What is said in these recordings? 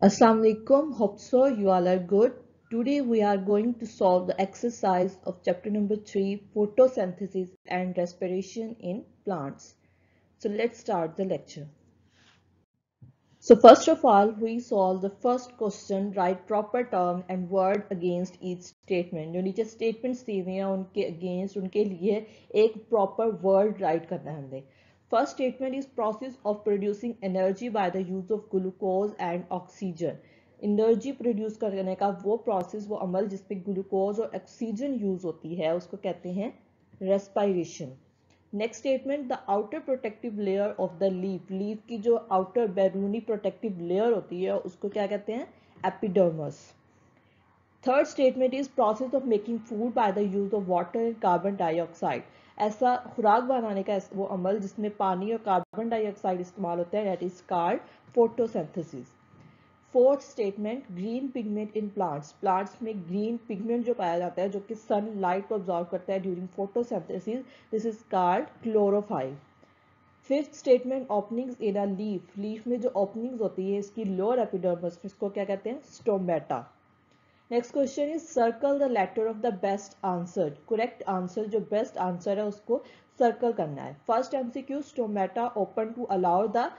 Assalamu alaikum. Hope so you all are good. Today we are going to solve the exercise of chapter number 3, photosynthesis and respiration in plants. So let's start the lecture. So first of all, we solve the first question, write proper term and word against each statement. जो नीचे statements दिए हुए हैं उनके against उनके लिए एक proper word write करना है हमने. First statement is process of producing energy by the use of glucose and oxygen. Energy produce करने का वो प्रोसेस, वो अमल जिसमें ग्लूकोज और ऑक्सीजन यूज होती है उसको कहते हैं respiration. Next statement, the outer protective layer of the leaf. Leaf की जो आउटर बैरूनी प्रोटेक्टिव लेयर होती है उसको क्या कहते हैं? Epidermis. Third statement is process of making food by the use of water and carbon dioxide. ऐसा खुराक बनाने का वो अमल जिसमें पानी और कार्बन डाइऑक्साइड इस्तेमाल होता है, that is called photosynthesis. Fourth statement, green pigment in plants. Plants में ग्रीन पिगमेंट जो पाया जाता है जो कि सन लाइट को ऑब्जॉर्व करता है during photosynthesis, this is called chlorophyll. Fifth statement, openings in a leaf. Leaf में जो ओपनिंग्स होती है इसकी लोअर एपिडर्मिस, इसको क्या कहते हैं? Stomata. Next question is circle the letter of the best answer. Correct answer, जो बेस्ट आंसर है उसको सर्कल करना है. First MCQ, stomata open to allow the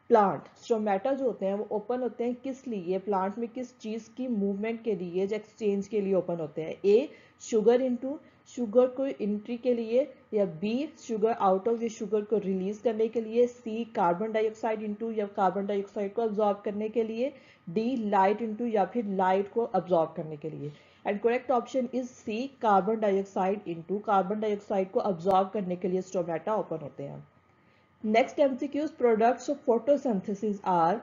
plant. Stomata जो होते हैं वो ओपन होते हैं किस लिए? प्लांट में किस चीज की मूवमेंट के लिए, जो एक्सचेंज के लिए ओपन होते हैं? ए, शुगर इनटू, शुगर को एंट्री के लिए, या बी, शुगर आउट ऑफ, ये शुगर को रिलीज करने के लिए, सी, कार्बन डाइऑक्साइड इनटू, या कार्बन डाइऑक्साइड को अब्जॉर्ब करने के लिए, डी, लाइट इनटू, या फिर लाइट को अब्जॉर्ब करने के लिए. And correct option is C, carbon dioxide into. Carbon dioxide को अब्जॉर्ब करने के लिए स्टोमेटा ओपन होते हैं. Next MCQs, products of photosynthesis are.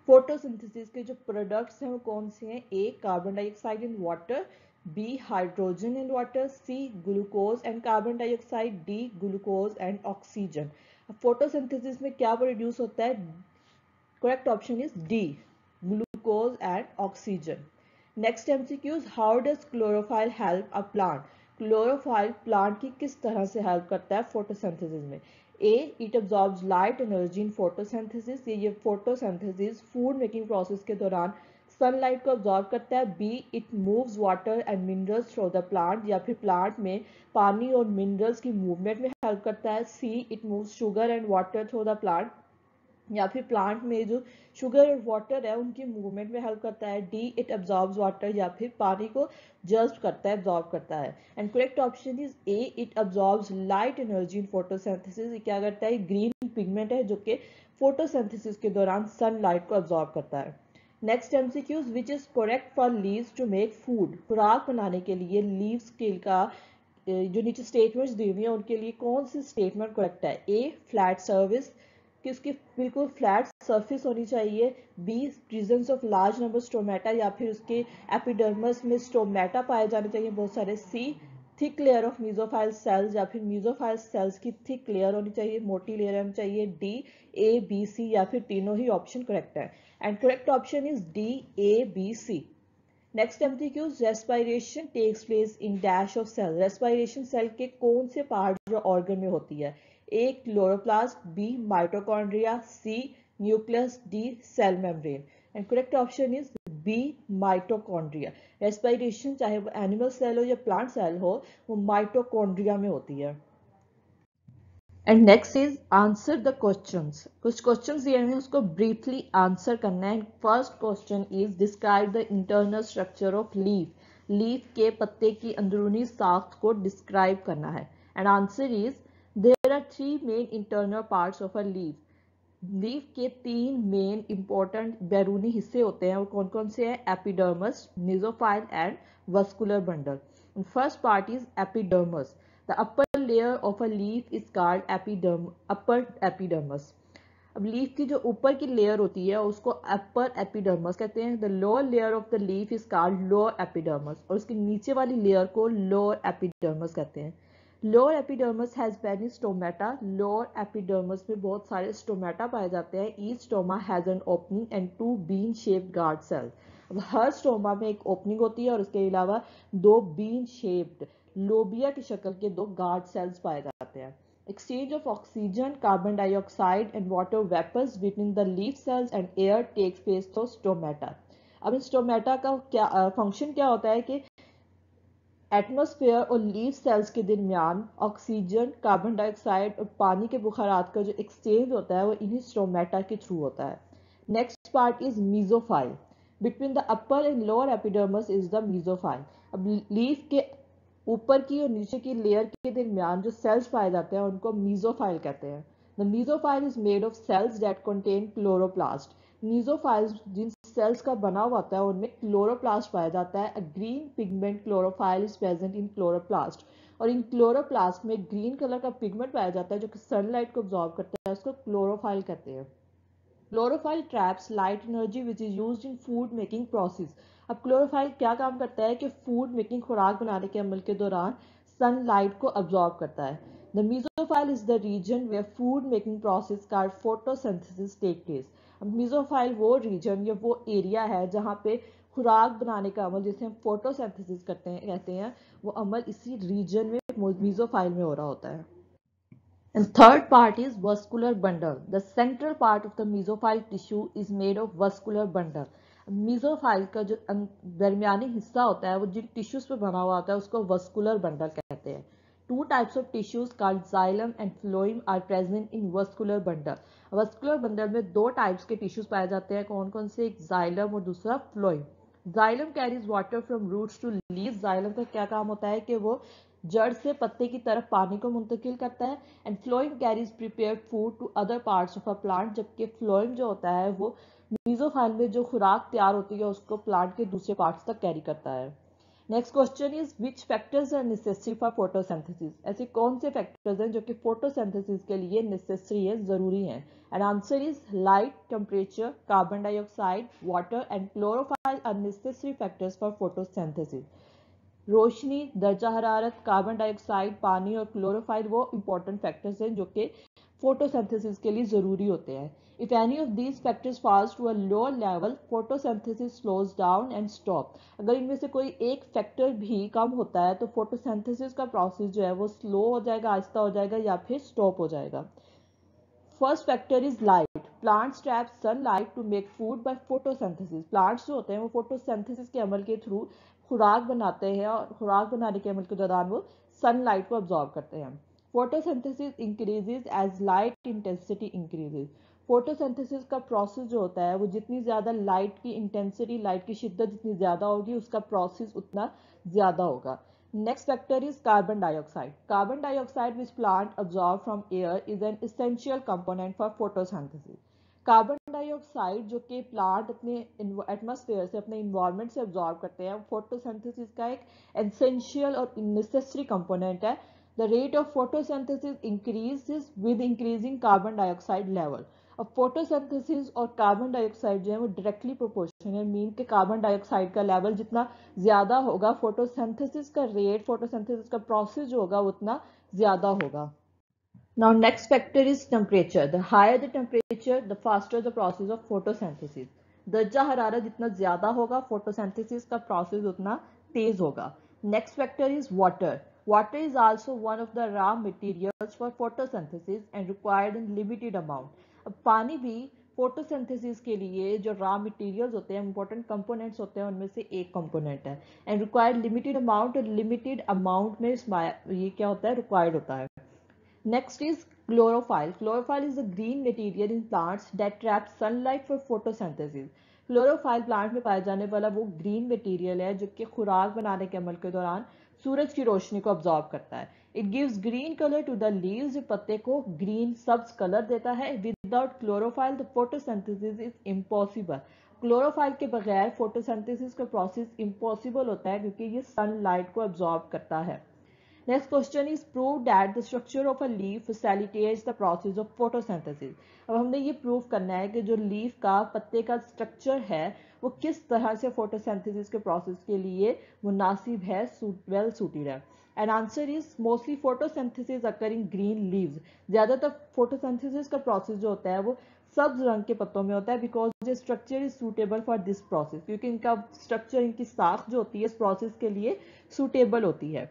Photosynthesis के जो प्रोडक्ट्स हैं वो कौन से हैं? A, carbon dioxide in water, B, hydrogen in water, C, glucose and carbon dioxide, D, glucose and oxygen. Photosynthesis में क्या प्रोड्यूस होता है? Correct option is D, glucose and oxygen. Next MCQs, how does chlorophyll help a plant. Chlorophyll plant की किस तरह से help करता है फोटोसिंथेसिस में? A, it absorbs light energy in photosynthesis. ये फोटोसिंथेसिस फूड मेकिंग प्रोसेस के दौरान सनलाइट को अब्जॉर्ब करता है. B, it moves water and minerals through the plant. या फिर प्लांट में पानी और मिनरल्स की मूवमेंट में हेल्प करता है. C, it moves sugar and water through the plant. या फिर प्लांट में जो शुगर और वाटर है उनकी मूवमेंट में हेल्प करता है. डी, इट अब्जॉर्ब्स वाटर, या फिर पानी को जस्ट करता है, अब्जॉर्ब करता है. And correct option is a, it absorbs light energy in photosynthesis. क्या करता है? ग्रीन पिगमेंट है जो कि फोटोसिंथेसिस के दौरान सनलाइट को अब्जॉर्ब करता है. Next MCQs, which is correct for leaves to make food. खुराक बनाने के लिए लीव्स के का जो नीचे स्टेटमेंट्स दी हुई है उनके लिए कौन सी स्टेटमेंट करेक्ट है? ए, फ्लैट सर्विस, कि उसकी बिल्कुल फ्लैट सरफेस होनी चाहिए. B, presence of large number stomata, या फिर उसके एपिडर्मस में स्टोमेटा पाए जाने चाहिए बहुत सारे. सी, थिक लेयर ऑफ मीजोफाइल सेल्स, या फिर मीजोफाइल सेल्स की थिक लेयर होनी चाहिए, मोटी लेयर होनी चाहिए. डी, ए, बी, सी, या फिर तीनों ही ऑप्शन करेक्ट है. And correct option is D, A, B, C. Next MCQs, respiration takes place in dash of cell. Respiration cell के कौन से पार्ट जो ऑर्गन में होती है? A, chloroplast, B, mitochondria, C, nucleus, D, cell membrane. And correct option is B, mitochondria. Respiration चाहे वो animal cell हो या प्लांट सेल हो, वो माइटोकॉन्ड्रिया में होती है. And next is answer the questions. कुछ क्वेश्चंस दिए हैं उसको ब्रीफली आंसर करना है. First question is describe the internal structure of leaf. Leaf के पत्ते की अंदरूनी साख्त को डिस्क्राइब करना है. And answer is there are three main internal parts of a leaf. Leaf के तीन मेन इंपॉर्टेंट बैरूनी हिस्से होते हैं और कौन कौन से हैं? Epidermis, mesophyll and vascular bundle. First part is epidermis. The upper layer of a leaf is called upper epidermis. अब लीफ की जो ऊपर की लेयर होती है उसको अपर एपिडर्मस कहते हैं. The lower layer of the leaf is called lower epidermis, और उसकी नीचे वाली लेयर को लोअर एपिडर्मस कहते हैं. Lower epidermis has many stomata. Lower epidermis में बहुत सारे स्टोमेटा पाए जाते हैं. Each stoma has an opening and two bean shaped guard cell. अब हर स्टोमा में एक ओपनिंग होती है और उसके अलावा दो बीन शेप्ड लोबिया की शक्ल के दो गार्ड सेल्स पाए जाते हैं. Exchange of oxygen, carbon dioxide and water vapors between the leaf cells and air takes place through stomata. अब इन स्टोमेटा का क्या फंक्शन क्या होता है कि एटमॉस्फेयर और लीफ सेल्स के दरमियान ऑक्सीजन, कार्बन डाइऑक्साइड और पानी के बुखारात का जो एक्सचेंज होता है वो इन्हीं स्टोमेटा के थ्रू होता है. Next part is mesophyll. Between the upper and lower epidermis is the mesophyll. अब लीफ के ऊपर की और नीचे की लेयर के दरमियान जो सेल्स पाए जाते हैं उनको मीजोफाइल कहते हैं. The mesophyll is made of cells that contain chloroplast. Mesophylls जिन सेल्स का बना हुआ होता है उनमें क्लोरोप्लास्ट पाया जाता है. A green pigment chlorophyll is present in chloroplast. और इन क्लोरोप्लास्ट में ग्रीन कलर का पिगमेंट पाया जाता है जो कि सनलाइट को अब्जॉर्ब करता है, उसको क्लोरोफाइल कहते हैं. Chlorophyll traps light energy which is used in food making process. अब क्लोरोफाइल क्या काम करता है कि फूड मेकिंग, खुराक बनाने के अमल के दौरान सनलाइट को अब्जॉर्ब करता है. The mesophyll is the region where food making process called photosynthesis take place. अब मीजोफाइल वो रीजन या वो एरिया है जहाँ पे खुराक बनाने का अमल, जिसे हम फोटोसिंथेसिस कहते हैं, वो अमल इसी रीजन में मीजोफाइल में हो रहा होता है. And third part is vascular bundle. The central part of the mesophyll tissue is made of vascular bundle. Mesophyll का जो दरमियानी हिस्सा होता है वो जिन टिश्यूज पे बना हुआ होता है उसको वस्कुलर बंडल कहते हैं. Two types of tissues called xylem and phloem are present in vascular bundle. Vascular bundle में दो टाइप्स के टिश्यूज पाए जाते हैं. कौन कौन से? एक जाइलम और दूसरा phloem. Xylem carries water from roots to leaves. Xylem का क्या काम होता है कि वो जड़ से पत्ते की तरफ पानी को मुंतकिल करता है. And phloem carries prepared food to other parts of a plant. जबकि फ्लोएम जो होता है वो मेसोफाइल में जो खुराक तैयार होती है उसको प्लांट के दूसरे पार्ट्स तक कैरी करता है. Next question is which factors are necessary for photosynthesis. ऐसे कौन से फैक्टर्स हैं जो कि फोटोसिंथेसिस के लिए नेसेसरी है, जरूरी हैं? And answer is light, temperature, carbon dioxide, water and chlorophyll are necessary factors for photosynthesis. रोशनी, दर्जा हरारत, कार्बन डाइऑक्साइड, पानी और क्लोरोफाइल वो इंपॉर्टेंट फैक्टर्स हैं जो कि फोटोसिंथेसिस के लिए जरूरी होते हैं. If any of these factors falls to a lower level, photosynthesis slows down and stop. अगर इनमें से कोई एक फैक्टर भी कम होता है तो फोटोसिंथेसिस का प्रोसेस जो है वो स्लो हो जाएगा, आहिस्ता हो जाएगा या फिर स्टॉप हो जाएगा. First factor is light. Plants trap sunlight to make food by photosynthesis. Plants जो होते हैं वो फोटोसिंथेसिस के अमल के थ्रू खुराक बनाते हैं और खुराक बनाने के अमल के दौरान वो सनलाइट को अब्जॉर्ब करते हैं. Photosynthesis increases as light intensity increases. Photosynthesis का प्रोसेस जो होता है वो जितनी ज्यादा लाइट की इंटेंसिटी, लाइट की शिद्दत जितनी ज्यादा होगी उसका प्रोसेस उतना ज्यादा होगा. Next factor is carbon dioxide. Carbon dioxide which plant absorb from air is an essential component for photosynthesis. Carbon dioxide जो कि प्लांट अपने एटमॉस्फेयर से, अपने इन्वायरमेंट से अब्जॉर्ब करते हैं, फोटोसिंथेसिस का एक एसेंशियल और नेसेसरी कंपोनेंट है. The rate of photosynthesis increases with increasing carbon dioxide level. अब फोटोसिंथेसिस और कार्बन डाइऑक्साइड जो है वो डायरेक्टली प्रोपोर्शनल, मीन के कार्बन डाइऑक्साइड का लेवल जितना ज्यादा होगा फोटोसिंथेसिस का रेट, फोटोसिंथेसिस का प्रोसेस जो होगा उतना ज्यादा होगा. Now next factor is temperature. The higher the temperature, the faster the process of photosynthesis. दर्जा हरारत जितना ज्यादा होगा फोटोसिंथेसिस का प्रोसेस उतना तेज होगा. Next factor is water. Water is also one of the raw materials for photosynthesis and required in limited amount. अब पानी भी फोटोसिंथेसिस के लिए जो रॉ मटेरियल्स होते हैं, इंपॉर्टेंट कंपोनेंट्स होते हैं, उनमें से एक कंपोनेंट है. And required limited amount. और लिमिटेड अमाउंट में ये क्या होता है, रिक्वायर्ड होता है. Next is chlorophyll. Chlorophyll is a green material in plants that traps sunlight for photosynthesis. Chlorophyll plant में पाया जाने वाला वो ग्रीन मटेरियल है जो कि खुराक बनाने के अमल के दौरान सूरज की रोशनी को अब्जॉर्ब करता है. It gives green colour to the leaves. पत्ते को ग्रीन सब्ज कलर देता है. Without chlorophyll the photosynthesis is impossible. Chlorophyll के बगैर फोटोसिंथेसिस का प्रोसेस इम्पॉसिबल होता है क्योंकि ये सनलाइट को अब्जॉर्ब करता है. Next question is prove that the structure of a leaf facilitates the process of photosynthesis. अब हमने ये प्रूव करना है कि जो लीफ का, पत्ते का स्ट्रक्चर है वो किस तरह से फोटोसिंथेसिस के प्रोसेस के लिए मुनासिब है, वेल सूटेड है. And answer is mostly photosynthesis occur in green leaves. ज्यादातर फोटोसिंथेसिस का प्रोसेस जो होता है वो सब्ज रंग के पत्तों में होता है. बिकॉज ये structure is suitable for this process, क्योंकि इनका स्ट्रक्चर, इनकी साख जो होती है इस प्रोसेस के लिए सूटेबल होती है.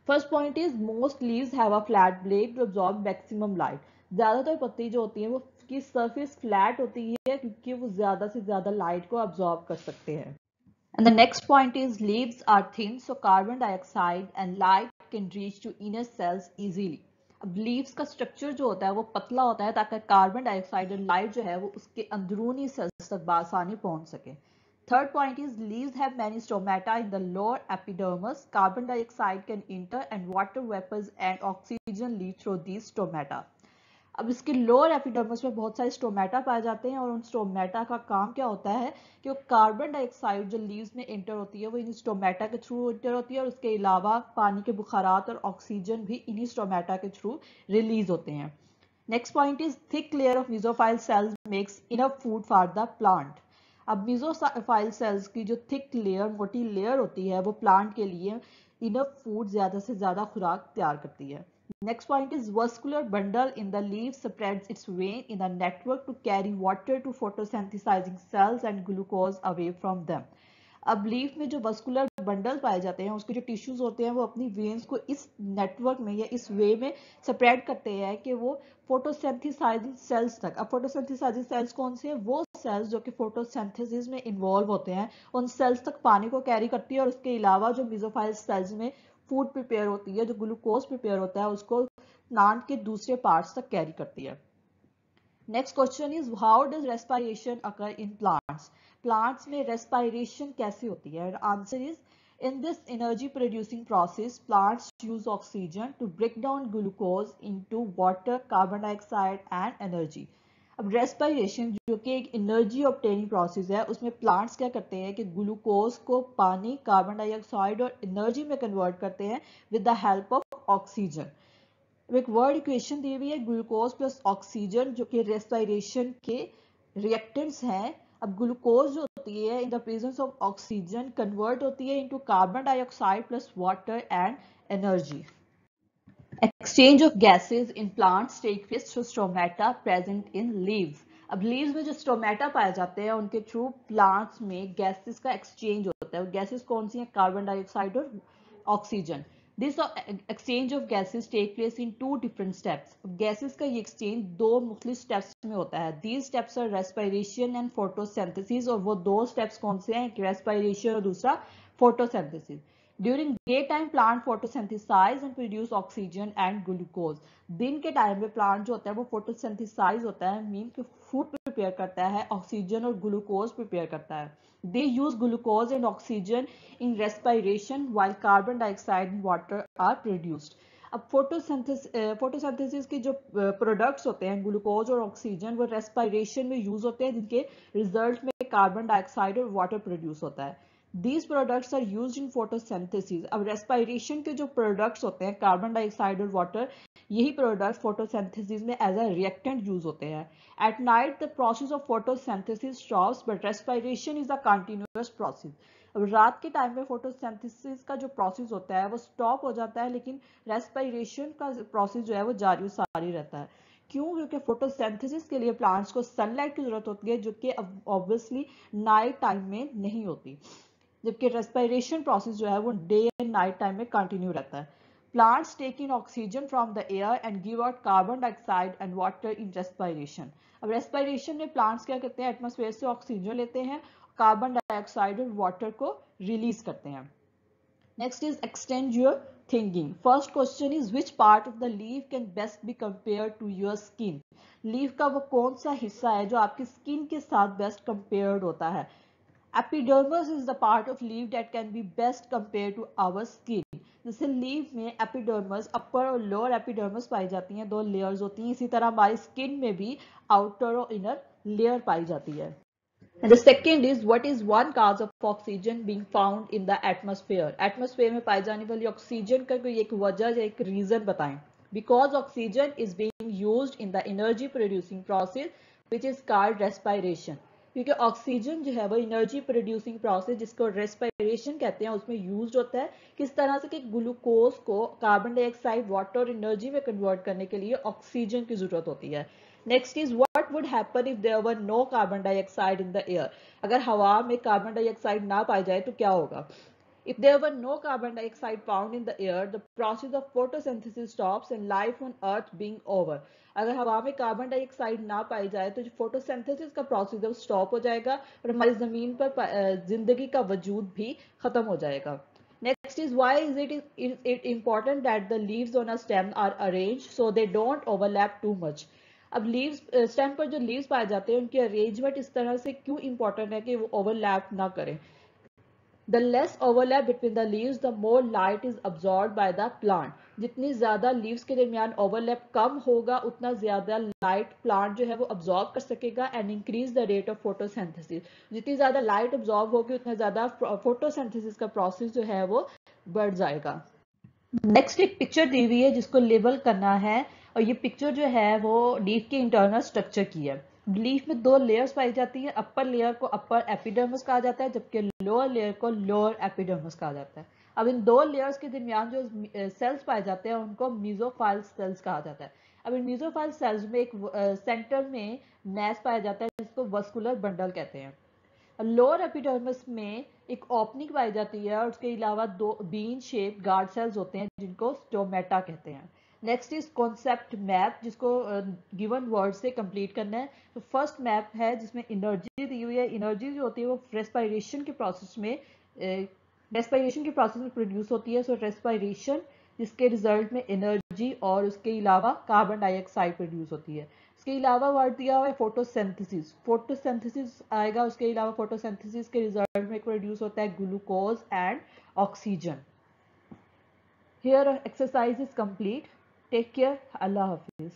First point is most leaves have a flat blade to absorb maximum light. ज्यादातर पत्ती जो होती है वो की सरफेस फ्लैट होती है क्योंकि वो ज्यादा से ज्यादा लाइट को अब्सॉर्ब कर सकते हैं। And the next point is leaves are thin, so carbon dioxide and light can reach to inner cells easily. अब leaves का स्ट्रक्चर जो होता है वो पतला होता है ताकि कार्बन डाइऑक्साइड और लाइट जो है वो उसके अंदरूनी सेल्स तक बआसानी पहुंच सके। Third point is leaves have many stomata in the lower epidermis. Carbon dioxide can enter and water vapors and oxygen leak through these stomata. अब इसके लोअर एपिडर्मिस में बहुत सारे स्टोमेटा पाए जाते हैं और उन स्टोमेटा का काम क्या होता है कि वो कार्बन डाइऑक्साइड जो लीव्स में इंटर होती है वो इन स्टोमेटा के थ्रू इंटर होती है और उसके अलावा पानी के बुखारात और ऑक्सीजन भी इन्हीं स्टोमेटा के थ्रू रिलीज होते हैं। Next point is thick layer of mesophyll cells makes enough food for the plant. अब मेसोफाइल सेल्स की जो थिक लेयर मोटी लेयर होती है वो प्लांट के लिए इनफ फूड ज्यादा से ज्यादा खुराक तैयार करती है। Next point is vascular bundle in the leaf spreads its vein in a network to carry water to photosynthesizing cells and glucose away from them. अब लीफ में जो वस्कुलर बंडल पाए जाते हैं उसके जो टिश्यूज होते हैं वो अपनी वेन्स को इस नेटवर्क में या इस वे में स्प्रेड करते हैं कि वो फोटोसिंथेसाइजिंग सेल्स तक। अब फोटोसिंथेसाइजिंग सेल्स कौन से हैं? वो सेल्स जो कि फोटोसिंथेसिस में इन्वॉल्व होते हैं उन सेल्स तक पानी को कैरी करती है और उसके अलावा जो मेसोफाइल सेल्स में फूड प्रिपेयर होती है जो ग्लूकोज प्रिपेयर होता है उसको प्लांट के दूसरे पार्ट्स तक कैरी करती है। Next question is how does respiration occur in plants. Plants में रेस्पिरेशन कैसे होती है? Answer is in this energy producing process plants use oxygen to break down glucose into water, carbon dioxide and energy. अब respiration जो कि एक energy obtaining process है उसमें प्लांट्स क्या करते हैं कि ग्लूकोज को पानी, कार्बन डाइऑक्साइड और एनर्जी में कन्वर्ट करते हैं with the help of oxygen. एक वर्ड इक्वेशन दी हुई है ग्लूकोज प्लस ऑक्सीजन जो कि रेस्पिरेशन के रिएक्टेंट्स हैं। अब ग्लूकोज जो होती है in the presence of oxygen convert होती है into carbon dioxide plus water and energy. Exchange of gases in plants take place through stomata present in leaves. अब लीव्स में जो स्टोमेटा पाए जाते हैं उनके थ्रू प्लांट्स में गैसेस का एक्सचेंज होता है। गैसेस कौन सी हैं? कार्बन डाइऑक्साइड और oxygen. This exchange of gases take place in two different steps. Gases का ये एक्सचेंज दो मुख्तलिफ स्टेप्स में होता है। These steps are respiration and photosynthesis और वो दो स्टेप्स कौन से हैं? रेस्पिरेशन और दूसरा photosynthesis. During daytime plant photosynthesize and produce oxygen and glucose. दिन के टाइम में प्लांट जो होता है वो फोटोसिंथेसाइज होता है मीन कि फूड प्रिपेयर करता है, ऑक्सीजन और ग्लूकोज प्रिपेयर करता है। They use glucose and oxygen in respiration while carbon dioxide and water are produced. अब फोटोसिंथेसिस के जो प्रोडक्ट्स होते हैं ग्लूकोज और ऑक्सीजन वो रेस्पिरेशन में यूज होते हैं जिनके रिजल्ट में कार्बन डाइऑक्साइड और वाटर प्रोड्यूस होता है। These products are used in photosynthesis. अब रेस्पिरेशन के जो प्रोडक्ट्स होते हैं कार्बन डाइऑक्साइड और वाटर यही प्रोडक्ट फोटोसिंथेसिस में एज अ रिएक्टेंट यूज होते हैं। At night the process of photosynthesis stops but respiration is a continuous process. अब रात के टाइम में फोटोसिंथेसिस का जो प्रोसेस होता है वो स्टॉप हो जाता है लेकिन रेस्पिरेशन का प्रोसेस जो है वो जारी सारी रहता है। क्यों? क्योंकि फोटोसिंथेसिस के लिए प्लांट्स को सनलाइट की जरूरत होती है जो कि ऑब्वियसली नाइट टाइम में नहीं होती, जबकि रेस्पिरेशन प्रोसेस जो है वो डे एंड नाइट टाइम में कंटिन्यू रहता है। Plants take in oxygen from the air and give out carbon dioxide and water in respiration. अब रेस्पिरेशन में प्लांट्स क्या करते हैं? एटमॉस्फेयर से ऑक्सीजन लेते हैं, कार्बन डाइऑक्साइड और वाटर को रिलीज करते हैं। Next is extend your thinking. First question is which part of the leaf can best be compare to your skin. Leaf का वो कौन सा हिस्सा है जो आपकी स्किन के साथ बेस्ट कंपेयर्ड होता है? Epidermis is the part of leaf that can be best compared to our skin. जैसे लीफ में एपिडर्मस अपर और लोअर एपिडर्मस पाई जाती हैं, दो लेयर्स होती हैं, इसी तरह हमारी स्किन में भी आउटर और इनर लेयर पाई जाती है। And the second is what is one cause of oxygen being found in the atmosphere? Atmosphere में पाई जाने वाली ऑक्सीजन का कोई एक वजह या एक रीजन बताएं। Because oxygen is being used in the energy producing process which is called respiration. क्योंकि ऑक्सीजन जो है वो एनर्जी प्रोड्यूसिंग प्रोसेस जिसको रेस्पिरेशन कहते हैं उसमें यूज होता है। किस तरह से कि ग्लूकोज को कार्बन डाइऑक्साइड, वाटर और एनर्जी में कन्वर्ट करने के लिए ऑक्सीजन की जरूरत होती है। Next is what would happen if there were no carbon dioxide in the air. अगर हवा में कार्बन डाइऑक्साइड ना पाई जाए तो क्या होगा? If there were no carbon dioxide found in the air, the process of photosynthesis stops and life on earth being over. अगर हवा में कार्बन डाइऑक्साइड ना पाई जाए तो जो फोटोसिंथेसिस का प्रोसेस है वो स्टॉप हो जाएगा और हमारी जमीन पर जिंदगी का वजूद भी खत्म हो जाएगा. Next is why is it important that the leaves on a stem are arranged so they don't overlap too much. अब लीव्स स्टेम पर जो लीव्स पाए जाते हैं उनकी अरेंजमेंट इस तरह से क्यों इंपॉर्टेंट है कि वो ओवरलैप ना करें. The less overlap between the leaves, the more light is absorbed by the plant. जितनी ज़्यादा leaves के दरमियान overlap कम होगा उतना ज़्यादा light plant जो है वो absorb कर सकेगा and increase the rate of photosynthesis. जितनी ज़्यादा light absorb होगी उतना ज़्यादा photosynthesis का process जो है वो बढ़ जाएगा. नेक्स्ट एक पिक्चर दी हुई है जिसको लेबल करना है और ये पिक्चर जो है वो लीफ के इंटरनल स्ट्रक्चर की है. लीफ में दो लेयर्स पाई जाती है. अपर लेयर को अपर एपिडर्मिस कहा जाता है जबकि लोअर लेयर को लोअर एपिडर्मिस कहा जाता है. अब इन दो लेयर्स के दरमियान जो सेल्स पाए जाते हैं उनको मेसोफाइल सेल्स कहा जाता है. अब इन मेसोफाइल सेल्स में एक सेंटर में मैस पाया जाता है जिसको वस्कुलर बंडल कहते हैं. लोअर एपिडर्मिस में एक ओपनिंग पाई जाती है और उसके अलावा दो बीन शेप गार्ड सेल्स होते हैं जिनको स्टोमेटा कहते हैं. नेक्स्ट इज कॉन्सेप्ट मैप जिसको गिवन वर्ड से कंप्लीट करना है. तो फर्स्ट मैप है जिसमें एनर्जी दी हुई है. एनर्जी जो होती है वो रेस्पिरेशन के प्रोसेस में प्रोड्यूस होती है. सो रेस्पिरेशन जिसके रिजल्ट में एनर्जी और उसके अलावा कार्बन डाइऑक्साइड प्रोड्यूस होती है. इसके अलावा वर्ड दिया हुआ है फोटोसिंथेसिस. फोटोसिंथेसिस आएगा. उसके अलावा फोटोसिंथेसिस के रिजल्ट में प्रोड्यूस होता है glucose and oxygen. Here exercise is complete. Take care. अल्लाह हाफिज.